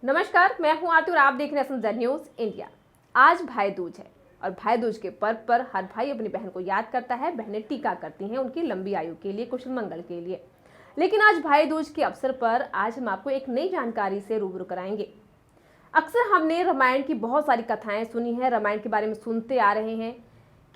नमस्कार, मैं हूं आरती और आप देख रहे हैं द न्यूज इंडिया। आज भाई दूज है और भाई दूज के पर्व पर हर भाई अपनी बहन को याद करता है। बहनें टीका करती हैं उनकी लंबी आयु के लिए, कुशल मंगल के लिए। लेकिन आज भाई दूज के अवसर पर आज हम आपको एक नई जानकारी से रूबरू कराएंगे। अक्सर हमने रामायण की बहुत सारी कथाएं सुनी है, रामायण के बारे में सुनते आ रहे हैं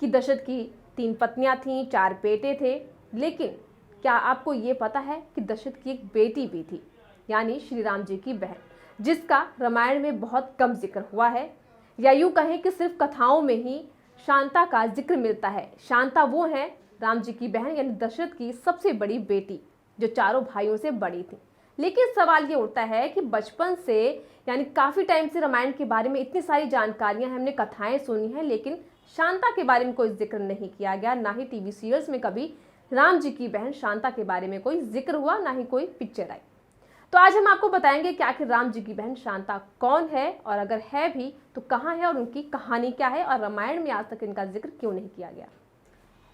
कि दशरथ की 3 पत्नियां थीं, 4 बेटे थे। लेकिन क्या आपको ये पता है कि दशरथ की एक बेटी भी थी, यानी श्री राम जी की बहन, जिसका रामायण में बहुत कम जिक्र हुआ है, या यूं कहें कि सिर्फ कथाओं में ही शांता का जिक्र मिलता है। शांता वो है राम जी की बहन, यानी दशरथ की सबसे बड़ी बेटी, जो चारों भाइयों से बड़ी थी। लेकिन सवाल ये उठता है कि बचपन से, यानी काफ़ी टाइम से रामायण के बारे में इतनी सारी जानकारियां, हमने कथाएं सुनी हैं, लेकिन शांता के बारे में कोई जिक्र नहीं किया गया। ना ही टीवी सीरियल्स में कभी राम जी की बहन शांता के बारे में कोई जिक्र हुआ, ना ही कोई पिक्चर आई। तो आज हम आपको बताएंगे कि आखिर राम जी की बहन शांता कौन है, और अगर है भी तो कहाँ है, और उनकी कहानी क्या है, और रामायण में आज तक इनका जिक्र क्यों नहीं किया गया।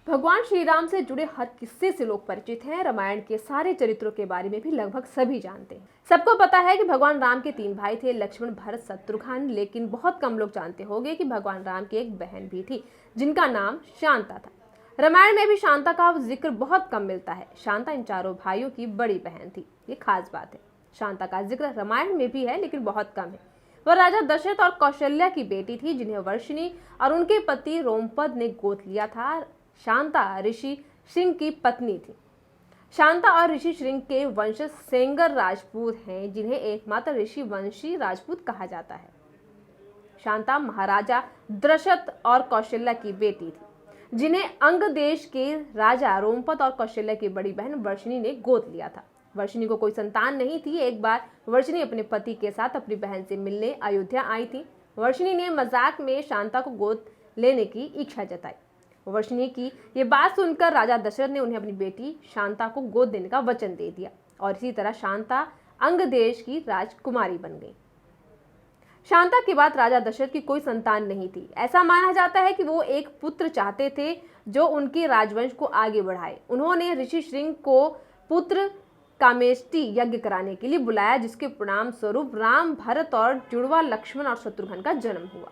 भगवान श्री राम से जुड़े हर किस्से से लोग परिचित हैं। रामायण के सारे चरित्रों के बारे में भी लगभग सभी जानते हैं। सबको पता है कि भगवान राम के 3 भाई थे, लक्ष्मण, भरत, शत्रुघ्न। लेकिन बहुत कम लोग जानते होंगे कि भगवान राम की एक बहन भी थी, जिनका नाम शांता था। रामायण में भी शांता का जिक्र बहुत कम मिलता है। शांता इन चारों भाइयों की बड़ी बहन थी, ये खास बात है। शांता का जिक्र रामायण में भी है, लेकिन बहुत कम है। वह राजा दशरथ और कौशल्या की बेटी थी, जिन्हें वर्षिणी और उनके पति रोमपद ने गोद लिया था। शांता ऋषि श्रृंग की पत्नी थी। शांता और ऋषि श्रृंग के वंशज सेंगर राजपूत हैं, जिन्हें एकमात्र ऋषि वंशी राजपूत कहा जाता है। शांता महाराजा दशरथ और कौशल्या की बेटी थी, जिन्हें अंग देश के राजा रोमपद और कौशल्या की बड़ी बहन वर्षिणी ने गोद लिया था। वर्षिणी को कोई संतान नहीं थी। एक बार वर्षिणी अपने पति के साथ अपनी बहन से मिलने अयोध्या आई थी। वर्षिणी ने मजाक में शांता को गोद लेने की इच्छा जताई। वर्षिणी की ये बात सुनकर राजा दशरथ ने उन्हें अपनी बेटी शांता को गोद देने का वचन दे दिया, और इसी तरह शांता अंग देश की राजकुमारी बन गई। शांता के बाद राजा दशरथ की कोई संतान नहीं थी। ऐसा माना जाता है कि वो एक पुत्र चाहते थे जो उनके राजवंश को आगे बढ़ाए। उन्होंने ऋषि श्रृंग को पुत्र कामेष्टि यज्ञ कराने के लिए बुलाया, जिसके परिणाम स्वरूप राम, भरत और जुड़वा लक्ष्मण और शत्रुघ्न का जन्म हुआ।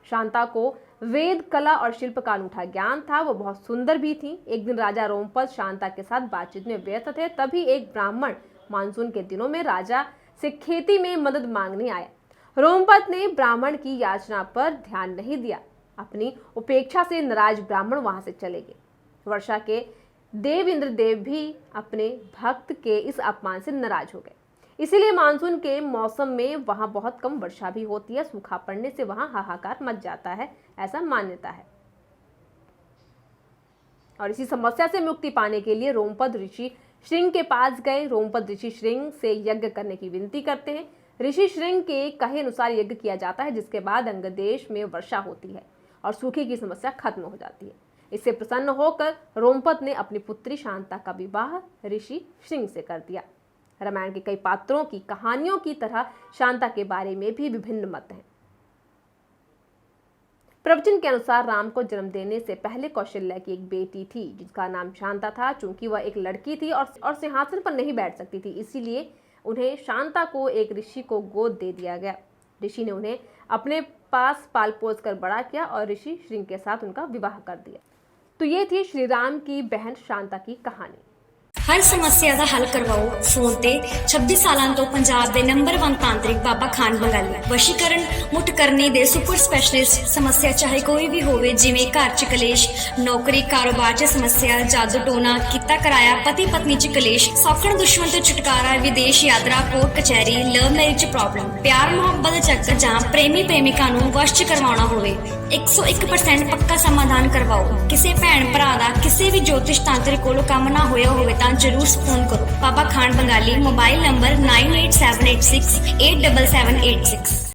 शांता को वेद, कला और शिल्प का अनूठा ज्ञान था। वो बहुत सुंदर भी थी। एक दिन राजा रोमपद शांता के साथ बातचीत में व्यस्त थे, तभी एक ब्राह्मण मानसून के दिनों में राजा से खेती में मदद मांगने आया। रोमपद ने ब्राह्मण की याचना पर ध्यान नहीं दिया। अपनी उपेक्षा से नाराज ब्राह्मण वहां से चले गए। वर्षा के देव इंद्रदेव भी अपने भक्त के इस अपमान से नाराज हो गए। इसीलिए मानसून के मौसम में वहां बहुत कम वर्षा भी होती है। सूखा पड़ने से वहां हाहाकार मच जाता है, ऐसा मान्यता है। और इसी समस्या से मुक्ति पाने के लिए रोमपद ऋषि श्रृंग के पास गए। रोमपद ऋषि श्रृंग से यज्ञ करने की विनती करते हैं। ऋषि श्रृंग के कहे अनुसार यज्ञ किया जाता है, जिसके बाद अंग देश में वर्षा होती है और सूखे की समस्या खत्म हो जाती है। इससे प्रसन्न होकर रोमपद ने अपनी पुत्री शांता का विवाह ऋषि श्रृंग से कर दिया। रामायण के कई पात्रों की कहानियों की तरह शांता के बारे में भी विभिन्न मत हैं। प्रवचन के अनुसार राम को जन्म देने से पहले कौशल्या की एक बेटी थी, जिसका नाम शांता था। चूंकि वह एक लड़की थी और सिंहासन पर नहीं बैठ सकती थी, इसीलिए उन्हें शांता को एक ऋषि को गोद दे दिया गया। ऋषि ने उन्हें अपने पास पाल पोस कर बड़ा किया और ऋषि श्रृंग के साथ उनका विवाह कर दिया। तो ये थी श्री राम की बहन शांता की कहानी। हर समस्या का हल करवाओ फोन ते 26 सालों तो पंजाब के नंबर 1 तांत्रिक बाबा खान बंगाली। वशीकरण मुठ करने दे सुपर स्पैशलिस्ट। समस्या चाहे कोई भी होवे, जिवें घर च कलेश, नौकरी कारोबार च समस्या, जादू टोना, किता कराया, पति पत्नी च कलेश, सौखण दुश्मन तो छुटकारा, विदेश यात्रा, कोर्ट कचहरी, लव मैरिज प्रॉब्लम, प्यार मुहब्बत चक्कर जां प्रेमी प्रेमिका नूं वश च करवाउणा होवे, 101% पक्का समाधान करवाओ। किसी भैन भरा दा किसी भी ज्योतिष तांत्रिक कोलों काम ना होया होवे तां जरूर फोन करो। बाबा खान बंगाली। Mobile number 9878687786।